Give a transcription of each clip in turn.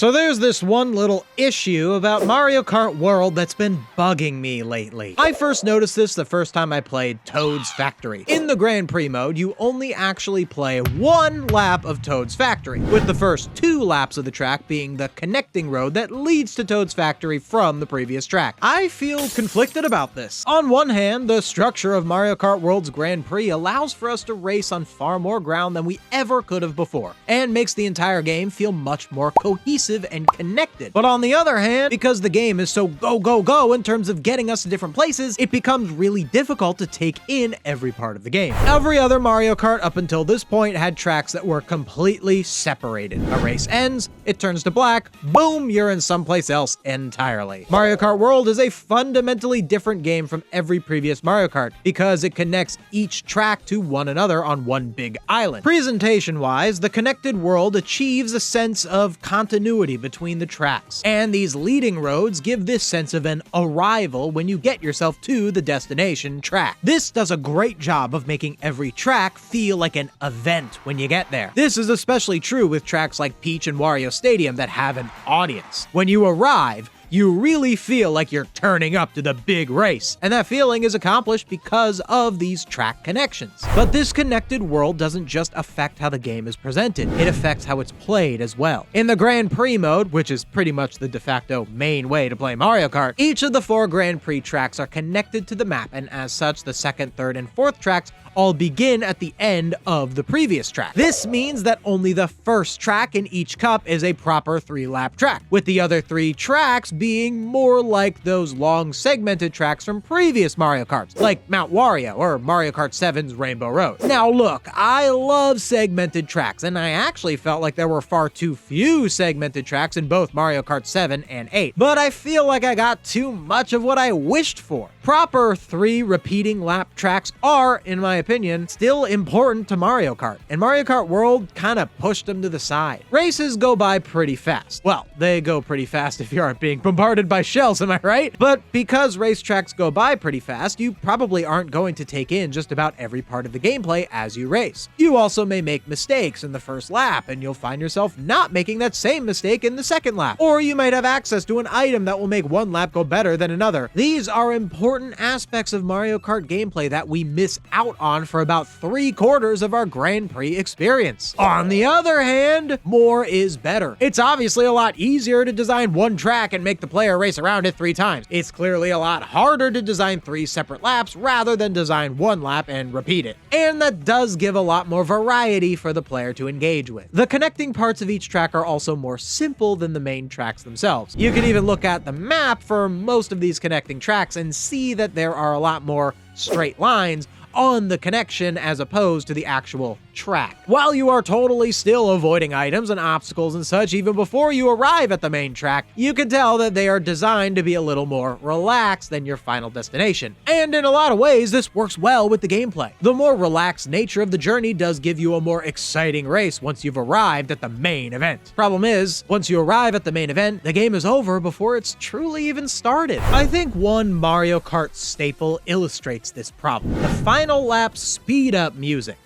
So there's this one little issue about Mario Kart World that's been bugging me lately. I first noticed this the first time I played Toad's Factory. In the Grand Prix mode, you only actually play one lap of Toad's Factory, with the first 2 laps of the track being the connecting road that leads to Toad's Factory from the previous track. I feel conflicted about this. On one hand, the structure of Mario Kart World's Grand Prix allows for us to race on far more ground than we ever could have before, and makes the entire game feel much more cohesive and connected. But on the other hand, because the game is so go in terms of getting us to different places, it becomes really difficult to take in every part of the game. Every other Mario Kart up until this point had tracks that were completely separated. A race ends, it turns to black, boom, you're in someplace else entirely. Mario Kart World is a fundamentally different game from every previous Mario Kart because it connects each track to one another on one big island. Presentation-wise, the connected world achieves a sense of continuity between the tracks, and these leading roads give this sense of an arrival when you get yourself to the destination track. This does a great job of making every track feel like an event when you get there. This is especially true with tracks like Peach and Wario Stadium that have an audience. When you arrive, you really feel like you're turning up to the big race, and that feeling is accomplished because of these track connections. But this connected world doesn't just affect how the game is presented, it affects how it's played as well. In the Grand Prix mode, which is pretty much the de facto main way to play Mario Kart, each of the 4 Grand Prix tracks are connected to the map, and as such, the 2nd, 3rd, and 4th tracks all begin at the end of the previous track. This means that only the first track in each cup is a proper 3-lap track, with the other 3 tracks being more like those long segmented tracks from previous Mario Karts, like Mount Wario or Mario Kart 7's Rainbow Road. Now look, I love segmented tracks, and I actually felt like there were far too few segmented tracks in both Mario Kart 7 and 8, but I feel like I got too much of what I wished for. Proper 3 repeating lap tracks are, in my opinion, still important to Mario Kart, and Mario Kart World kind of pushed them to the side. Races go by pretty fast. Well, they go pretty fast if you aren't being bombarded by shells, am I right? But because racetracks go by pretty fast, you probably aren't going to take in just about every part of the gameplay as you race. You also may make mistakes in the first lap, and you'll find yourself not making that same mistake in the 2nd lap. Or you might have access to an item that will make one lap go better than another. These are important aspects of Mario Kart gameplay that we miss out on for about 3/4 of our Grand Prix experience. On the other hand, more is better. It's obviously a lot easier to design one track and make the player race around it 3 times. It's clearly a lot harder to design 3 separate laps rather than design 1 lap and repeat it. And that does give a lot more variety for the player to engage with. The connecting parts of each track are also more simple than the main tracks themselves. You can even look at the map for most of these connecting tracks and see that there are a lot more straight lines on the connection as opposed to the actual track. While you are totally still avoiding items and obstacles and such even before you arrive at the main track, you can tell that they are designed to be a little more relaxed than your final destination. And in a lot of ways, this works well with the gameplay. The more relaxed nature of the journey does give you a more exciting race once you've arrived at the main event. Problem is, once you arrive at the main event, the game is over before it's truly even started. I think one Mario Kart staple illustrates this problem: the final lap speed up music.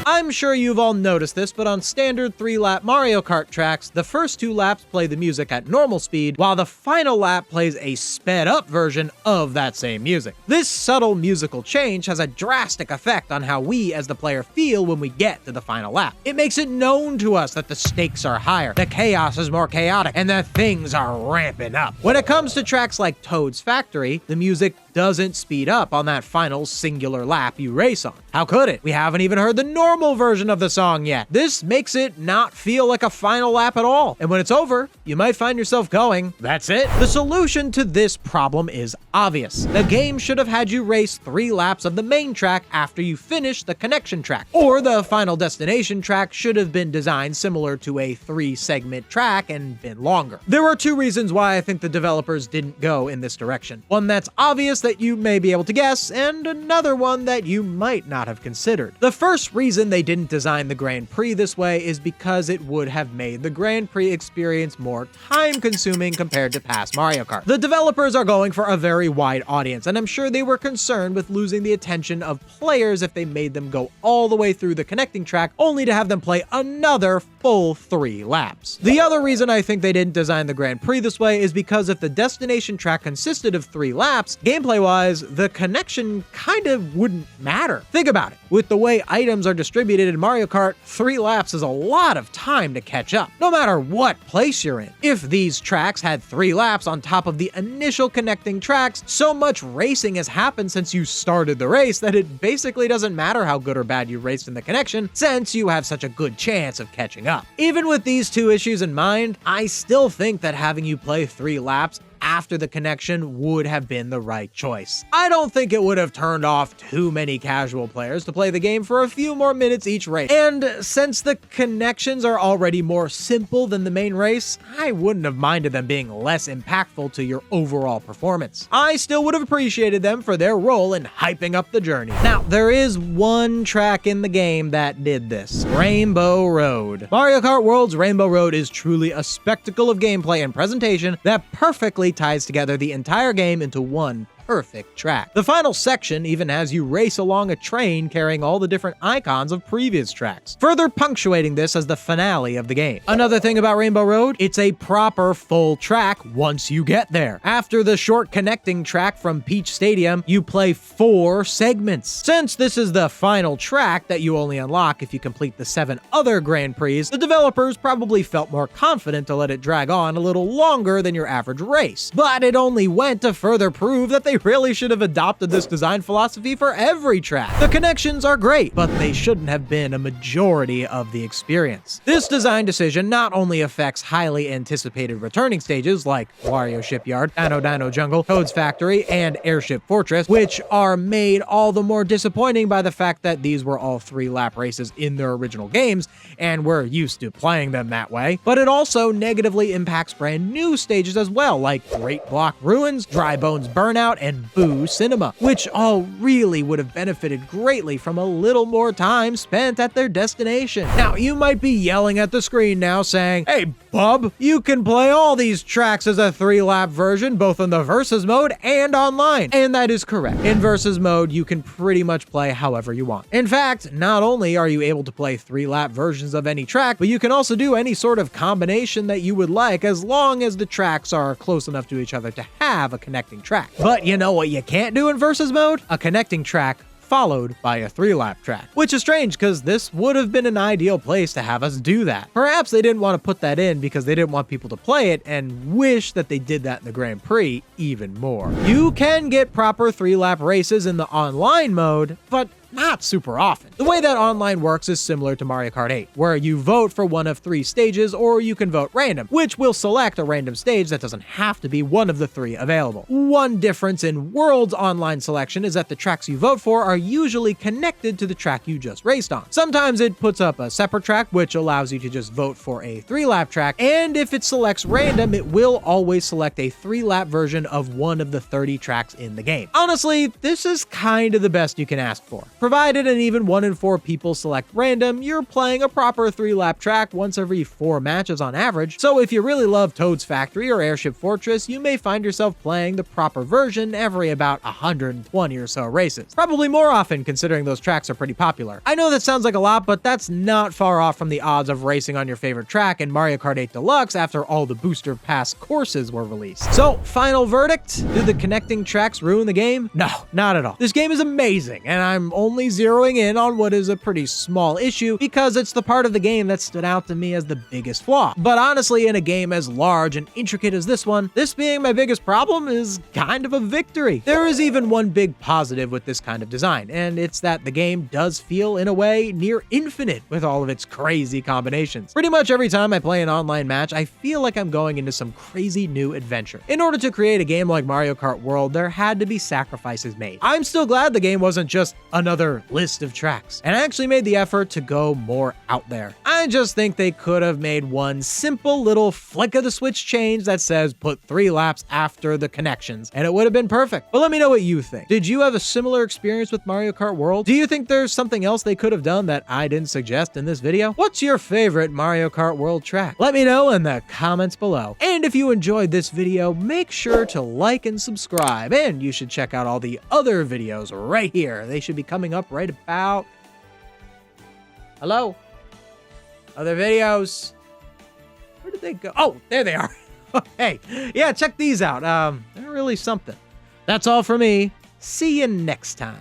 I'm sure you've all noticed this, but on standard 3-lap Mario Kart tracks, the first 2 laps play the music at normal speed, while the final lap plays a sped-up version of that same music. This subtle musical change has a drastic effect on how we as the player feel when we get to the final lap. It makes it known to us that the stakes are higher, the chaos is more chaotic, and that things are ramping up. When it comes to tracks like Toad's Factory, the music doesn't speed up on that final singular lap you race on. How could it? We haven't even heard the normal version of the song yet. This makes it not feel like a final lap at all. And when it's over, you might find yourself going, "That's it?" The solution to this problem is obvious. The game should have had you race 3 laps of the main track after you finish the connection track. Or the final destination track should have been designed similar to a 3-segment track and been longer. There are 2 reasons why I think the developers didn't go in this direction. One that's obvious that you may be able to guess, and another one that you might not have considered. The first reason they didn't design the Grand Prix this way is because it would have made the Grand Prix experience more time-consuming compared to past Mario Kart. The developers are going for a very wide audience, and I'm sure they were concerned with losing the attention of players if they made them go all the way through the connecting track only to have them play another full 3 laps. The other reason I think they didn't design the Grand Prix this way is because if the destination track consisted of 3 laps, gameplay-wise, the connection kind of wouldn't matter. Think about it. With the way items are distributed in Mario Kart, 3 laps is a lot of time to catch up, no matter what place you're in. If these tracks had 3 laps on top of the initial connecting tracks, so much racing has happened since you started the race that it basically doesn't matter how good or bad you raced in the connection, since you have such a good chance of catching up. Even with these 2 issues in mind, I still think that having you play 3 laps after the connection would have been the right choice. I don't think it would have turned off too many casual players to play the game for a few more minutes each race. And since the connections are already more simple than the main race, I wouldn't have minded them being less impactful to your overall performance. I still would have appreciated them for their role in hyping up the journey. Now, there is one track in the game that did this: Rainbow Road. Mario Kart World's Rainbow Road is truly a spectacle of gameplay and presentation that perfectly ties together the entire game into one perfect track. The final section even has you race along a train carrying all the different icons of previous tracks, further punctuating this as the finale of the game. Another thing about Rainbow Road, it's a proper full track once you get there. After the short connecting track from Peach Stadium, you play 4 segments. Since this is the final track that you only unlock if you complete the 7 other Grand Prix, the developers probably felt more confident to let it drag on a little longer than your average race. But it only went to further prove that they really should have adopted this design philosophy for every track. The connections are great, but they shouldn't have been a majority of the experience. This design decision not only affects highly anticipated returning stages like Wario Shipyard, Dino Jungle, Toad's Factory, and Airship Fortress, which are made all the more disappointing by the fact that these were all 3-lap races in their original games, and we're used to playing them that way, but it also negatively impacts brand new stages as well, like Great Block Ruins, Dry Bones Burnout, and Boo Cinema, which all really would have benefited greatly from a little more time spent at their destination. Now, you might be yelling at the screen now saying, "Hey, bub, you can play all these tracks as a 3-lap version, both in the Versus mode and online." And that is correct. In Versus mode, you can pretty much play however you want. In fact, not only are you able to play 3-lap versions of any track, but you can also do any sort of combination that you would like as long as the tracks are close enough to each other to have a connecting track. But you know what you can't do in Versus mode? A connecting track followed by a 3-lap track. Which is strange, because this would have been an ideal place to have us do that. Perhaps they didn't want to put that in because they didn't want people to play it and wish that they did that in the Grand Prix even more. You can get proper 3-lap races in the online mode, but not super often. The way that online works is similar to Mario Kart 8, where you vote for one of 3 stages, or you can vote random, which will select a random stage that doesn't have to be one of the 3 available. One difference in World's online selection is that the tracks you vote for are usually connected to the track you just raced on. Sometimes it puts up a separate track, which allows you to just vote for a 3-lap track, and if it selects random, it will always select a 3-lap version of one of the 30 tracks in the game. Honestly, this is kind of the best you can ask for. Provided an even 1 in 4 people select random, you're playing a proper 3-lap track once every 4 matches on average, so if you really love Toad's Factory or Airship Fortress, you may find yourself playing the proper version every about 120 or so races. Probably more often, considering those tracks are pretty popular. I know that sounds like a lot, but that's not far off from the odds of racing on your favorite track in Mario Kart 8 Deluxe after all the Booster Pass courses were released. So, final verdict? Do the connecting tracks ruin the game? No, not at all. This game is amazing, and I'm only zeroing in on what is a pretty small issue because it's the part of the game that stood out to me as the biggest flaw. But honestly, in a game as large and intricate as this one, this being my biggest problem is kind of a victory. There is even one big positive with this kind of design, and it's that the game does feel, in a way, near infinite with all of its crazy combinations. Pretty much every time I play an online match, I feel like I'm going into some crazy new adventure. In order to create a game like Mario Kart World, there had to be sacrifices made. I'm still glad the game wasn't just another another list of tracks, and actually made the effort to go more out there. I just think they could have made one simple little flick of the switch change that says put 3 laps after the connections, and it would have been perfect. But let me know what you think. Did you have a similar experience with Mario Kart World? Do you think there's something else they could have done that I didn't suggest in this video? What's your favorite Mario Kart World track? Let me know in the comments below. And if you enjoyed this video, make sure to like and subscribe, and you should check out all the other videos right here. They should be coming up right about... Hello? Other videos. Where did they go? Oh, there they are. Hey, yeah, check these out. They're really something. That's all for me. See you next time.